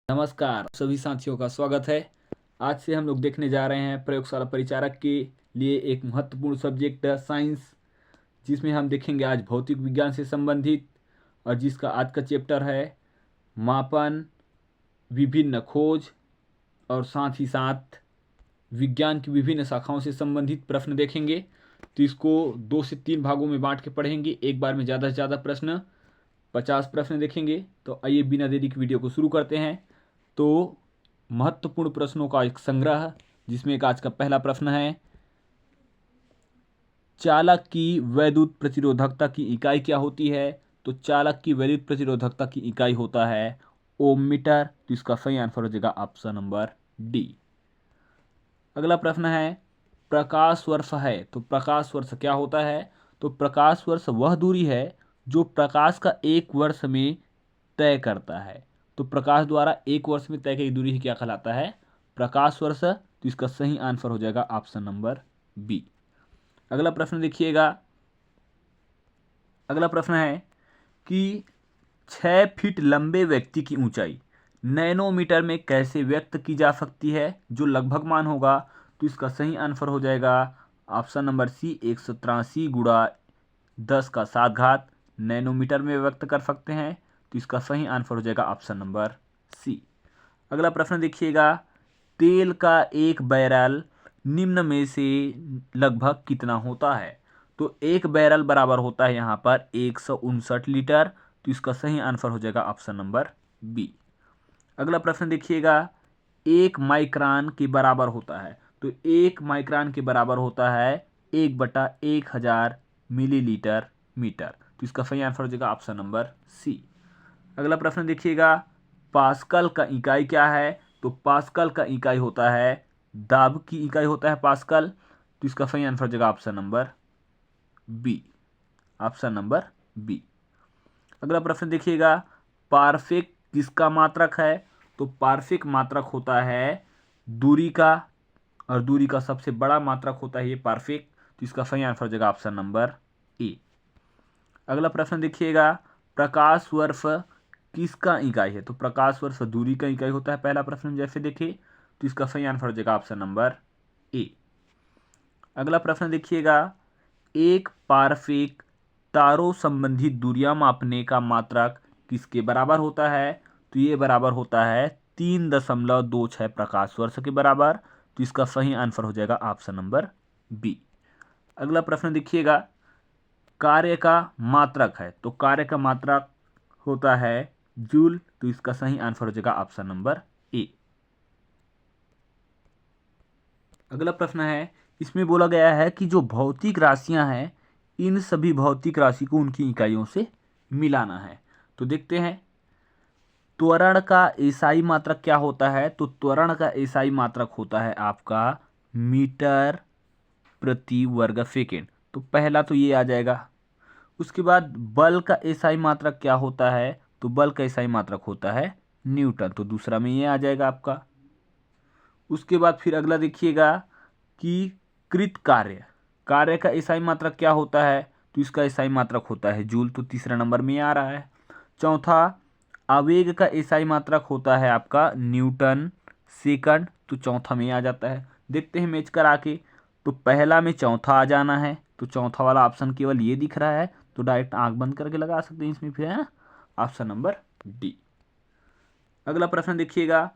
नमस्कार सभी साथियों का स्वागत है। आज से हम लोग देखने जा रहे हैं प्रयोगशाला परिचारक के लिए एक महत्वपूर्ण सब्जेक्ट साइंस, जिसमें हम देखेंगे आज भौतिक विज्ञान से संबंधित, और जिसका आज का चैप्टर है मापन, विभिन्न खोज और साथ ही साथ विज्ञान की विभिन्न शाखाओं से संबंधित प्रश्न देखेंगे। तो इसको 2 से 3 भागों में बांट के पढ़ेंगे। एक बार में ज़्यादा से ज़्यादा प्रश्न 50 प्रश्न देखेंगे। तो आइए बिना देरी की वीडियो को शुरू करते हैं। तो महत्वपूर्ण प्रश्नों का एक संग्रह, जिसमें एक आज का पहला प्रश्न है, चालक की वैद्युत प्रतिरोधकता की इकाई क्या होती है? तो चालक की वैद्युत प्रतिरोधकता की इकाई होता है ओम मीटर। तो इसका सही आंसर हो जाएगा ऑप्शन नंबर डी। अगला प्रश्न है, प्रकाश वर्ष है। तो प्रकाश वर्ष क्या होता है? तो प्रकाश वर्ष वह दूरी है जो प्रकाश का एक वर्ष में तय करता है। तो प्रकाश द्वारा एक वर्ष में तय की दूरी ही क्या कहलाता है? प्रकाश वर्ष। तो इसका सही आंसर हो जाएगा ऑप्शन नंबर बी। अगला प्रश्न देखिएगा। अगला प्रश्न है कि 6 फीट लंबे व्यक्ति की ऊंचाई नैनोमीटर में कैसे व्यक्त की जा सकती है, जो लगभग मान होगा? तो इसका सही आंसर हो जाएगा ऑप्शन नंबर सी, 183 गुणा 10 का 7 घात नैनोमीटर में व्यक्त कर सकते हैं। तो इसका सही आंसर हो जाएगा ऑप्शन नंबर सी। अगला प्रश्न देखिएगा, तेल का एक बैरल निम्न में से लगभग कितना होता है? तो एक बैरल बराबर होता है यहाँ पर 159 लीटर। तो इसका सही आंसर हो जाएगा ऑप्शन नंबर बी। अगला प्रश्न देखिएगा, 1 माइक्रान के बराबर होता है। तो 1 माइक्रान के बराबर होता है 1/1000 मिलीलीटर मीटर। तो इसका सही आंसर हो जाएगा ऑप्शन नंबर सी। अगला प्रश्न देखिएगा, पास्कल का इकाई क्या है? तो पास्कल का इकाई होता है दाब की इकाई होता है पास्कल। तो इसका सही आंसर हो जाएगा option number B. Option number B. अगला प्रश्न देखिएगा, पारफेक किसका मात्रक है? तो पारफेक मात्रक होता है दूरी का, और दूरी का सबसे बड़ा मात्रक होता है ये पारफेक। तो इसका सही आंसर हो जाएगा ऑप्शन नंबर ए। अगला प्रश्न देखिएगा, प्रकाश वर्ष किसका इकाई है? तो प्रकाश वर्ष दूरी का इकाई होता है पहला प्रश्न जैसे देखे। तो इसका सही आंसर हो जाएगा ऑप्शन नंबर ए। अगला प्रश्न देखिएगा, एक पारफेक तारों संबंधित दूरियां मापने का मात्रक किसके बराबर होता है? तो ये बराबर होता है 3.26 प्रकाश वर्ष के बराबर। तो इसका सही आंसर हो जाएगा ऑप्शन नंबर बी। अगला प्रश्न देखिएगा, कार्य का मात्रक है। तो कार्य का मात्रक होता है जूल। तो इसका सही आंसर हो जाएगा ऑप्शन नंबर ए। अगला प्रश्न है, इसमें बोला गया है कि जो भौतिक राशियां हैं, इन सभी भौतिक राशि को उनकी इकाइयों से मिलाना है। तो देखते हैं, त्वरण का एसआई मात्रक क्या होता है? तो त्वरण का एसआई मात्रक होता है आपका मीटर प्रति वर्ग सेकेंड। तो पहला तो ये आ जाएगा। उसके बाद बल का एसआई मात्रक क्या होता है? तो बल का एसआई मात्रक होता है न्यूटन। तो दूसरा में ये आ जाएगा आपका। उसके बाद फिर अगला देखिएगा कि कृत कार्य, कार्य का एसआई मात्रक क्या होता है? तो इसका एसआई मात्रक होता है जूल। तो तीसरा नंबर में आ रहा है। चौथा, आवेग का एसआई मात्रक होता है आपका न्यूटन सेकंड। तो चौथा में आ जाता है। देखते हैं मैच करा के। तो पहला में चौथा आ जाना है। तो चौथा वाला ऑप्शन केवल ये दिख रहा है, तो डायरेक्ट आंख बंद करके लगा सकते हैं इसमें, फिर है ना ऑप्शन नंबर डी। अगला प्रश्न देखिएगा,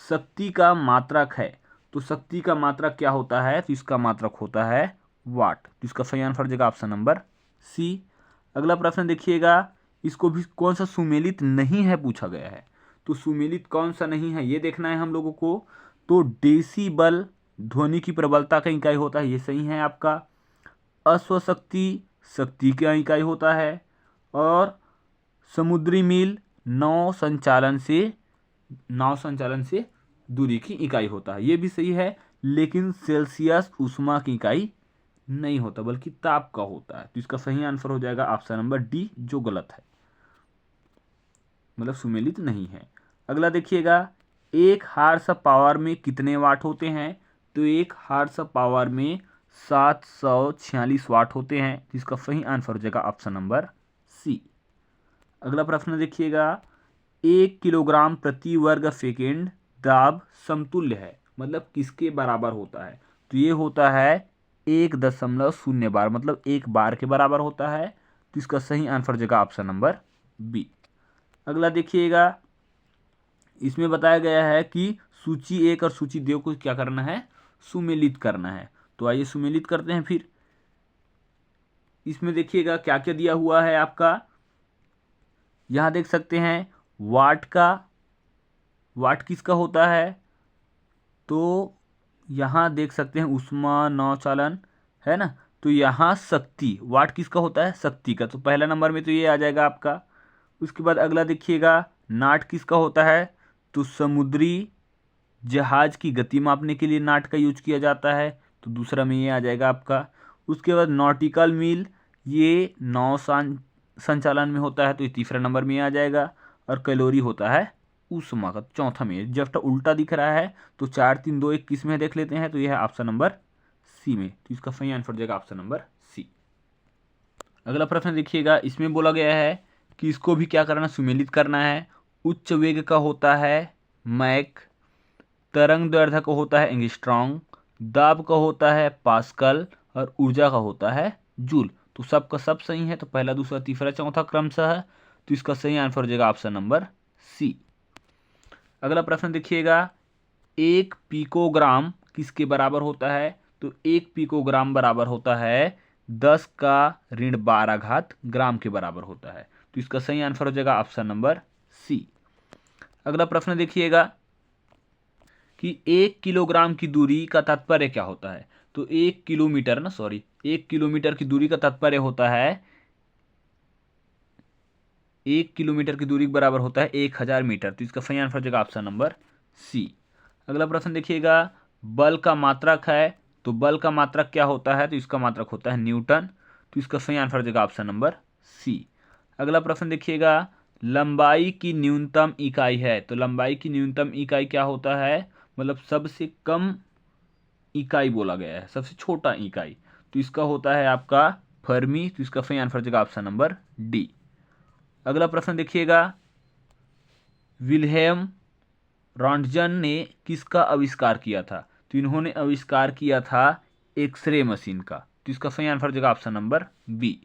शक्ति का मात्रक है। तो शक्ति का मात्रक क्या होता है? तो इसका मात्रक होता है वाट। तो इसका सही आंसर हो जाएगा ऑप्शन नंबर सी। अगला प्रश्न देखिएगा, इसको भी कौन सा सुमेलित नहीं है पूछा गया है। तो सुमेलित कौन सा नहीं है ये देखना है हम लोगों को। तो डेसिबल ध्वनि की प्रबलता का इकाई होता है, ये सही है आपका। अश्वशक्ति शक्ति का इकाई होता है। और समुद्री मील नाव संचालन से दूरी की इकाई होता है, ये भी सही है। लेकिन सेल्सियस ऊष्मा की इकाई नहीं होता, बल्कि ताप का होता है। तो इसका सही आंसर हो जाएगा ऑप्शन नंबर डी, जो गलत है, मतलब सुमेलित नहीं है। अगला देखिएगा, एक हार्स पावर में कितने वाट होते हैं? तो एक हार्स पावर में 746 वाट होते हैं। इसका सही आंसर हो जाएगा ऑप्शन नंबर सी। अगला प्रश्न देखिएगा, 1 किलोग्राम प्रति वर्ग सेकेंड दाब समतुल्य है, मतलब किसके बराबर होता है? तो ये होता है 1.0 बार, मतलब 1 बार के बराबर होता है। तो इसका सही आंसर हो जाएगा ऑप्शन नंबर बी। अगला देखिएगा, इसमें बताया गया है कि सूची 1 और सूची 2 को क्या करना है? सुमेलित करना है। तो आइए सुमेलित करते हैं फिर। इसमें देखिएगा क्या क्या दिया हुआ है आपका। यहाँ देख सकते हैं वाट किसका होता है? तो यहाँ देख सकते हैं ऊष्मा नौचालन है ना। तो यहाँ शक्ति, वाट किसका होता है? शक्ति का। तो पहला नंबर में तो ये आ जाएगा आपका। उसके बाद अगला देखिएगा, नाट किसका होता है? तो समुद्री जहाज की गति मापने के लिए नाट का यूज किया जाता है। तो दूसरा में ये आ जाएगा आपका। उसके बाद नॉटिकल मील, ये संचालन में होता है, तो ये तीसरा नंबर में आ जाएगा। और कैलोरी होता है ऊष्मा का, चौथा में। जस्ट उल्टा दिख रहा है तो 4 3 2 1 किस में देख लेते हैं? तो यह है ऑप्शन नंबर सी में। तो इसका सही आंसर जाएगा ऑप्शन नंबर सी। अगला प्रश्न देखिएगा, इसमें बोला गया है कि इसको भी क्या करना? सुमेलित करना है। उच्च वेग का होता है मैक, तरंग दैर्ध्य का होता है एंगस्ट्रॉम, दाब का होता है पास्कल, और ऊर्जा का होता है जूल। तो सबका सब सही है। तो पहला दूसरा तीसरा चौथा क्रमशः है। तो इसका सही आंसर हो जाएगा ऑप्शन नंबर सी। अगला प्रश्न देखिएगा, 1 पिकोग्राम किसके बराबर होता है? तो 1 पिकोग्राम बराबर होता है 10⁻12 ग्राम के बराबर होता है। तो इसका सही आंसर हो जाएगा ऑप्शन नंबर सी। अगला प्रश्न देखिएगा कि 1 किलोग्राम की दूरी का तात्पर्य क्या होता है? तो 1 किलोमीटर की दूरी का तात्पर्य होता है, 1 किलोमीटर की दूरी के बराबर होता है 1000 मीटर। तो इसका सही आंसर हो जाएगा ऑप्शन नंबर सी। अगला प्रश्न देखिएगा, बल का मात्रक है। तो बल का मात्रक क्या होता है? तो इसका मात्रक होता है न्यूटन। तो इसका सही आंसर हो जाएगा ऑप्शन नंबर सी। अगला प्रश्न देखिएगा, लंबाई की न्यूनतम इकाई है। तो लंबाई की न्यूनतम इकाई क्या होता है? मतलब सबसे कम इकाई बोला गया है, सबसे छोटा इकाई। तो इसका होता है आपका फर्मी। तो इसका सही आंसर हो जाएगा ऑप्शन नंबर डी। अगला प्रश्न देखिएगा, विल्हेम रॉन्टजन ने किसका आविष्कार किया था? तो इन्होंने आविष्कार किया था एक्सरे मशीन का। तो इसका सही आंसर हो जाएगा ऑप्शन नंबर बी।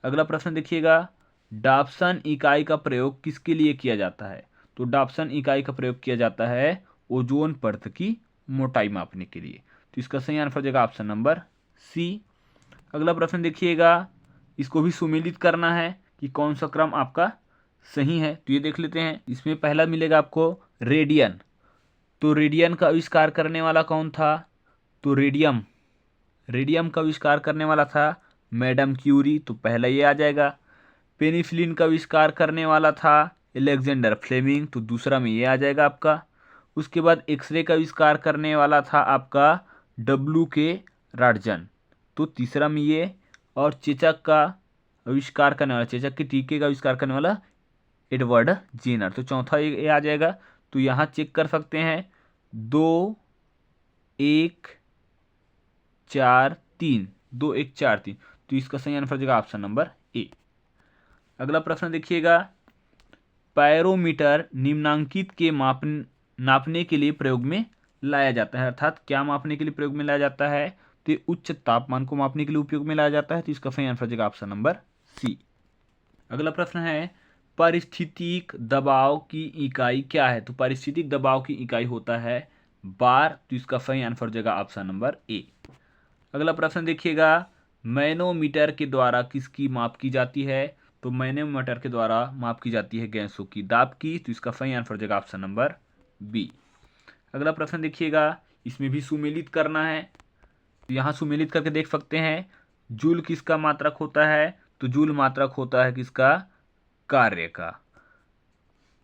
अगला प्रश्न देखिएगा, डाप्सन इकाई का प्रयोग किसके लिए किया जाता है? तो डाप्सन इकाई का प्रयोग किया जाता है ओजोन परत की मोटाई मापने के लिए। तो इसका सही आंसर हो जाएगा ऑप्शन नंबर सी। अगला प्रश्न देखिएगा, इसको भी सुमेलित करना है कि कौन सा क्रम आपका सही है। तो ये देख लेते हैं। इसमें पहला मिलेगा आपको रेडियन। तो रेडियन का आविष्कार करने वाला कौन था? तो रेडियम का आविष्कार करने वाला था मैडम क्यूरी। तो पहला ये आ जाएगा। पेनिसिलिन का आविष्कार करने वाला था एलेक्जेंडर फ्लेमिंग। तो दूसरा में ये आ जाएगा आपका। उसके बाद एक्सरे का आविष्कार करने वाला था आपका WK रॉन्टजन। तो तीसरा में ये। और चेचक का आविष्कार करने वाला, चेचक के टीके का आविष्कार करने वाला एडवर्ड जेनर। तो चौथा ये आ जाएगा। तो यहाँ चेक कर सकते हैं 2 1 4 3, 2 1 4 3। तो इसका सही आंसर हो जाएगा ऑप्शन नंबर ए। अगला प्रश्न देखिएगा, पैरोमीटर निम्नांकित के नापने के लिए प्रयोग में लाया जाता है। अर्थात क्या मापने के लिए प्रयोग में लाया जाता है? तो ये उच्च तापमान को मापने के लिए उपयोग में लाया जाता है। तो इसका सही आंसर हो जाएगा ऑप्शन नंबर सी। अगला प्रश्न है, पारिस्थितिक दबाव की इकाई क्या है? तो पारिस्थितिक दबाव की इकाई होता है बार। तो इसका सही आंसर हो जाएगा ऑप्शन नंबर ए। अगला प्रश्न देखिएगा, मैनोमीटर के द्वारा किसकी माप की जाती है? तो मैनोमीटर के द्वारा माप की जाती है गैसों की दाब की। तो इसका सही आंसर हो जाएगा ऑप्शन नंबर बी। अगला प्रश्न देखिएगा, इसमें भी सुमेलित करना है। तो यहाँ सुमेलित करके देख सकते हैं, जूल किसका मात्रक होता है? तो जूल मात्रक होता है किसका? कार्य का।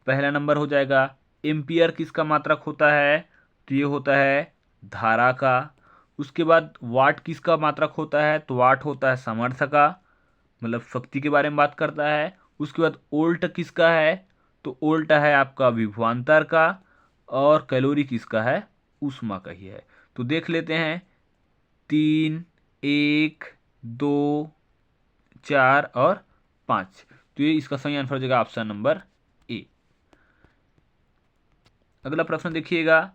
पहला नंबर हो जाएगा। एम्पियर किसका मात्रक होता है? तो ये होता है धारा का। उसके बाद वाट किसका मात्रक होता है? तो वाट होता है सामर्थ्य का, मतलब शक्ति के बारे में बात करता है। उसके बाद ओल्ट किसका है? तो ओल्ट है आपका विभवांतर का। और कैलोरी किसका है? ऊष्मा का ही है। तो देख लेते हैं 3 1 2 4 और 5। तो ये इसका सही आंसर हो जाएगा ऑप्शन नंबर ए। अगला प्रश्न देखिएगा,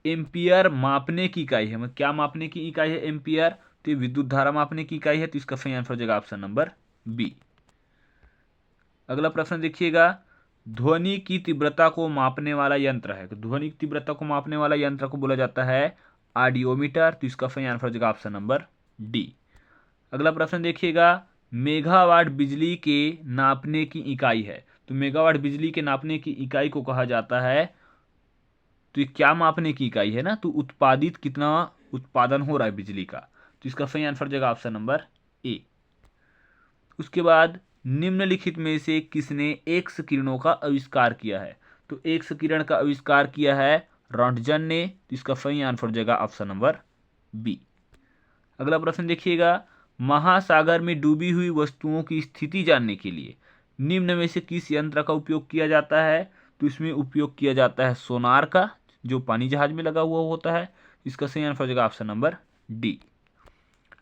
एम्पियर मापने की इकाई है, मतलब क्या मापने की इकाई है एम्पियर, तो ये विद्युत धारा मापने की इकाई है, तो इसका सही आंसर हो जाएगा ऑप्शन नंबर बी। अगला प्रश्न देखिएगा, ध्वनि की तीव्रता को मापने वाला यंत्र है, तो ध्वनि की तीव्रता को मापने वाला यंत्र को बोला जाता है ऑडियोमीटर, तो इसका सही आंसर हो जाएगा ऑप्शन नंबर डी। अगला प्रश्न देखिएगा, मेगावाट बिजली के नापने की इकाई है, तो मेगावाट बिजली के नापने की इकाई को कहा जाता है, तो ये क्या मापने की इकाई है ना, तो उत्पादित कितना उत्पादन हो रहा है बिजली का, तो इसका सही आंसर हो जाएगा ऑप्शन नंबर ए। उसके बाद निम्नलिखित में से किसने एक्स किरणों का आविष्कार किया है, तो एक्स किरण का आविष्कार किया है रॉन्टजन ने, तो इसका सही आंसर हो जाएगा ऑप्शन नंबर बी। अगला प्रश्न देखिएगा, महासागर में डूबी हुई वस्तुओं की स्थिति जानने के लिए निम्न में से किस यंत्र का उपयोग किया जाता है, तो इसमें उपयोग किया जाता है सोनार का, जो पानी जहाज में लगा हुआ होता है, इसका सही आंसर हो जाएगा ऑप्शन नंबर डी।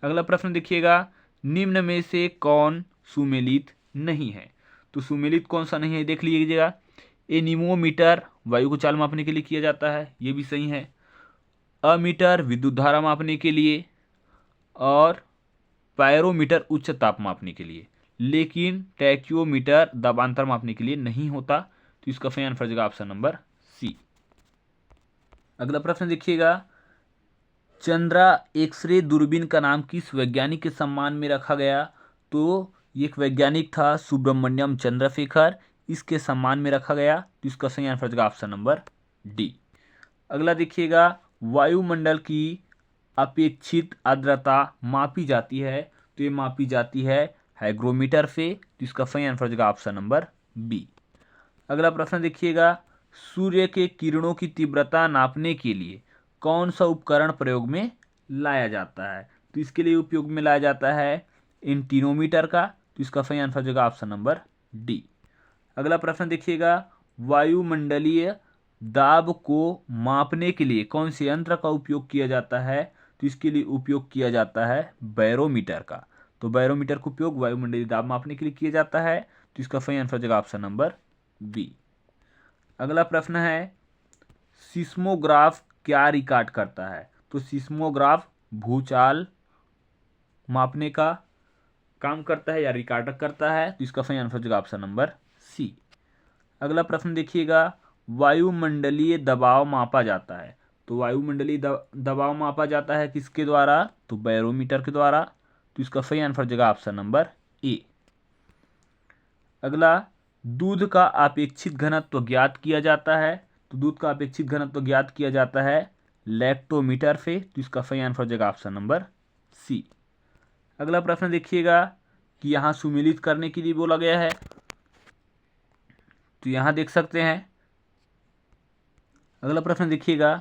अगला प्रश्न देखिएगा, निम्न में से कौन सुमेलित नहीं है, तो सुमेलित कौन सा नहीं है देख लीजिएगा, एनीमोमीटर वायु को चाल मापने के लिए किया जाता है, ये भी सही है, अमीटर विद्युत धारा मापने के लिए, और पायरोमीटर उच्च ताप मापने के लिए, लेकिन टैक्योमीटर दबांतर मापने के लिए नहीं होता, तो इसका सही आंसर हो जाएगा ऑप्शन नंबर सी। अगला प्रश्न देखिएगा, चंद्रा एक्सरे दूरबीन का नाम किस वैज्ञानिक के सम्मान में रखा गया, तो ये एक वैज्ञानिक था सुब्रमण्यम चंद्रशेखर, इसके सम्मान में रखा गया, तो इसका सही आंसर हो जाएगा ऑप्शन नंबर डी। अगला देखिएगा, वायुमंडल की अपेक्षित आर्द्रता मापी जाती है, तो ये मापी जाती है हाइग्रोमीटर से, तो इसका सही आंसर हो जाएगा ऑप्शन नंबर बी। अगला प्रश्न देखिएगा, सूर्य के किरणों की तीव्रता नापने के लिए कौन सा उपकरण प्रयोग में लाया जाता है, तो इसके लिए उपयोग में लाया जाता है इंटीनोमीटर का, तो इसका सही आंसर हो जाएगा ऑप्शन नंबर डी। अगला प्रश्न देखिएगा, वायुमंडलीय दाब को मापने के लिए कौन से यंत्र का उपयोग किया जाता है, तो इसके लिए उपयोग किया जाता है बैरोमीटर का, तो बैरोमीटर का उपयोग वायुमंडलीय दाब मापने के लिए किया जाता है, तो इसका सही आंसर हो जाएगा ऑप्शन नंबर बी। अगला प्रश्न है, सिस्मोग्राफ क्या रिकॉर्ड करता है, तो सिस्मोग्राफ भूचाल मापने का काम करता है या रिकॉर्ड करता है, तो इसका सही आंसर हो जाएगा ऑप्शन नंबर सी। अगला प्रश्न देखिएगा, वायुमंडलीय दबाव मापा जाता है, तो वायुमंडलीय दबाव मापा जाता है किसके द्वारा, तो बैरोमीटर के द्वारा, तो इसका सही आंसर हो जाएगा ऑप्शन नंबर ए। अगला, दूध का अपेक्षित घनत्व ज्ञात किया जाता है, तो दूध का अपेक्षित घनत्व ज्ञात किया जाता है लैक्टोमीटर से, तो इसका सही आंसर हो जाएगा ऑप्शन नंबर सी। अगला प्रश्न देखिएगा कि यहाँ सुमेलित करने के लिए बोला गया है, तो यहाँ देख सकते हैं। अगला प्रश्न देखिएगा,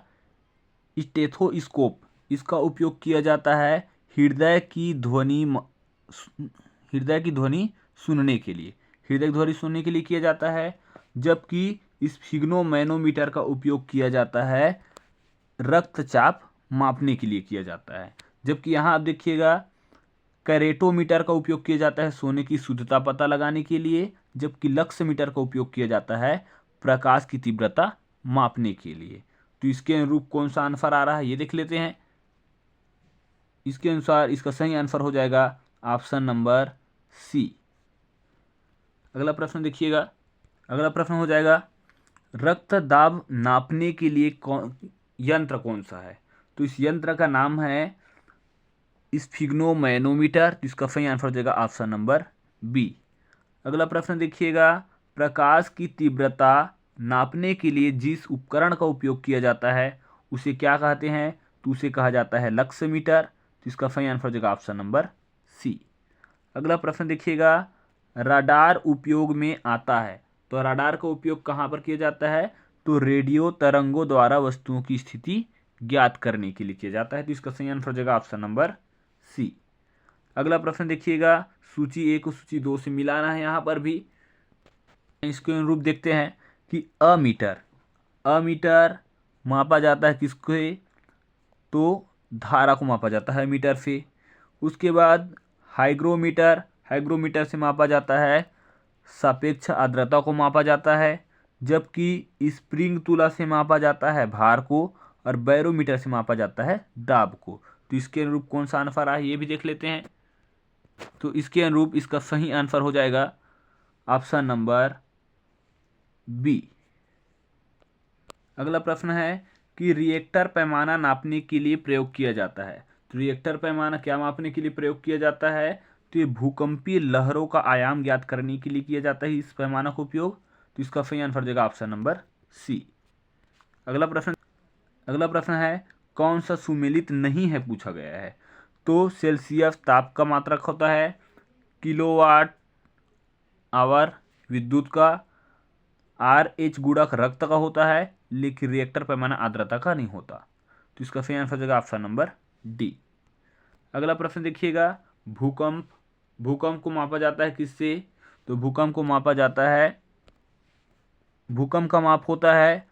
स्टेथोस्कोप इसका उपयोग किया जाता है हृदय की ध्वनि सुनने के लिए, हृदय की ध्वनि सुनने के लिए किया जाता है, जबकि स्फिग्नोमैनोमीटर का उपयोग किया जाता है रक्तचाप मापने के लिए किया जाता है, जबकि यहाँ आप देखिएगा कैरेटोमीटर का उपयोग किया जाता है सोने की शुद्धता पता लगाने के लिए, जबकि लक्समीटर का उपयोग किया जाता है प्रकाश की तीव्रता मापने के लिए। तो इसके अनुरूप कौन सा आंसर आ रहा है ये देख लेते हैं। इसके अनुसार इसका सही आंसर हो जाएगा ऑप्शन नंबर सी। अगला प्रश्न देखिएगा, अगला प्रश्न हो जाएगा, रक्त दाब नापने के लिए यंत्र कौन सा है, तो इस यंत्र का नाम है स्फिग्नोमैनोमीटर, इसका सही आंसर हो जाएगा ऑप्शन नंबर बी। अगला प्रश्न देखिएगा, प्रकाश की तीव्रता नापने के लिए जिस उपकरण का उपयोग किया जाता है उसे क्या कहते हैं, तो उसे कहा जाता है लक्समीटर, तो इसका सही आंसर हो जाएगा ऑप्शन नंबर सी। अगला प्रश्न देखिएगा, रडार उपयोग में आता है, तो रडार का उपयोग कहाँ पर किया जाता है, तो रेडियो तरंगों द्वारा वस्तुओं की स्थिति ज्ञात करने के लिए किया जाता है, तो इसका सही आंसर हो जाएगा ऑप्शन नंबर सी। अगला प्रश्न देखिएगा, सूची 1 को सूची 2 से मिलाना है, यहाँ पर भी इसके अनुरूप देखते हैं कि अमीटर मापा जाता है किसके, तो धारा को मापा जाता है मीटर से। उसके बाद हाइग्रोमीटर से मापा जाता है सापेक्ष आर्द्रता को मापा जाता है। जबकि स्प्रिंग तुला से मापा जाता है भार को और बैरोमीटर से मापा जाता है दाब को। तो इसके अनुरूप कौन सा आंसर है ये भी देख लेते हैं। तो इसके अनुरूप इसका सही आंसर हो जाएगा ऑप्शन नंबर बी। अगला प्रश्न है कि रिएक्टर पैमाना नापने के लिए प्रयोग किया जाता है। तो रिएक्टर पैमाना क्या मापने के लिए प्रयोग किया जाता है? तो ये भूकंपीय लहरों का आयाम ज्ञात करने के लिए किया जाता है इस पैमाना का उपयोग। तो इसका सही आंसर हो जाएगा ऑप्शन नंबर सी। अगला प्रश्न है कौन सा सुमेलित नहीं है पूछा गया है। तो सेल्सियस ताप का मात्रक होता है, किलोवाट आवर विद्युत का, RH गुणक रक्त का होता है, लेकिन रिएक्टर पैमाना आर्द्रता का नहीं होता। तो इसका सही आंसर हो जाएगा ऑप्शन नंबर डी। अगला प्रश्न देखिएगा, भूकंप को मापा जाता है किससे? तो भूकंप का माप होता है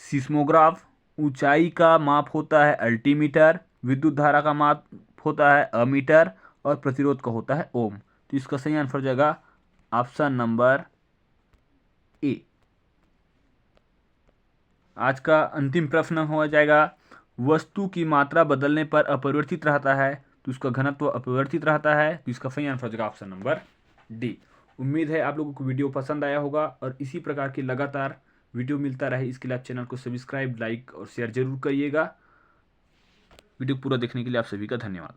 सिस्मोग्राफ, ऊंचाई का माप होता है अल्टीमीटर, विद्युत धारा का माप होता है अमीटर और प्रतिरोध का होता है ओम। तो इसका सही आंसर हो जाएगा ऑप्शन नंबर ए। आज का अंतिम प्रश्न हो जाएगा, वस्तु की मात्रा बदलने पर अपरिवर्तित रहता है तो उसका घनत्व अपरिवर्तित रहता है। तो इसका सही आंसर हो जाएगा ऑप्शन नंबर डी। उम्मीद है आप लोगों को वीडियो पसंद आया होगा और इसी प्रकार की लगातार वीडियो मिलता रहे इसके लिए आप चैनल को सब्सक्राइब, लाइक और शेयर जरूर करिएगा। वीडियो पूरा देखने के लिए आप सभी का धन्यवाद।